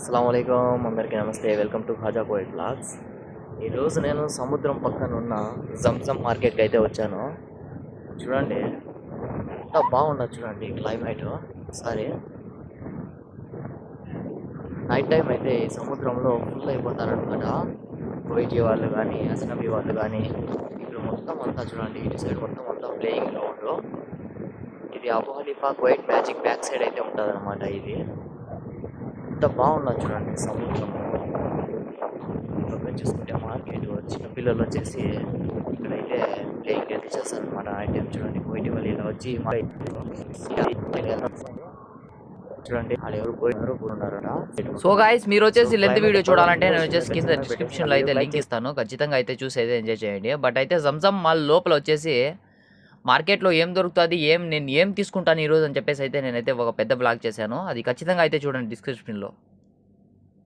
అస్సలాముఅలైకుం అందరికీ నమస్తే. Welcome to Khaja poet blogs. ఈరోజు నేను సముద్రం పక్కన ఉన్న జంజం మార్కెట్కి అయితే వచ్చాను. చూడండి ఎంత బాగుండదు చూడండి క్లైమేట్. ఒకసారి నైట్ టైం అయితే ఈ సముద్రంలో ఫుల్ అయిపోతారనమాట. కువైటీ వాళ్ళు కానీ అజ్నబీ వాళ్ళు కానీ. ఇప్పుడు మొత్తం అంతా చూడండి, ఇటు సైడ్ మొత్తం అంతా ప్లేయింగ్ గ్రౌండ్. ఇది అబు ఖలీఫా కువైట్ మ్యాజిక్ బ్యాక్ సైడ్ అయితే ఉంటుంది అనమాట. ఇది ఎంత బాగున్నది చూడండి సముద్రం. పక్కన చూసుకుంటే మార్కెట్, చిన్న పిల్లలు వచ్చేసి ఇక్కడైతే ప్లేయింగ్ అయితే చేస్తారు అనమాట. ఐటమ్ చూడండి, కువైటీ వాళ్ళు ఇలా వచ్చి చూడండి ఆడ ఎవరు పోయినారు. సో గైస్, మీరు వచ్చేసి లెంత్ వీడియో చూడాలంటే నేను వచ్చేసి కింద డిస్క్రిప్షన్ లో అయితే లింక్ ఇస్తాను, ఖచ్చితంగా అయితే చూసి అయితే ఎంజాయ్ చేయండి. బట్ అయితే జంజం మాల్ లోపల వచ్చేసి మార్కెట్లో ఏం దొరుకుతుంది, నేను ఏం తీసుకుంటాను ఈరోజు అని చెప్పేసి అయితే నేనైతే ఒక పెద్ద బ్లాగ్ చేశాను. అది ఖచ్చితంగా అయితే చూడండి డిస్క్రిప్షన్లో.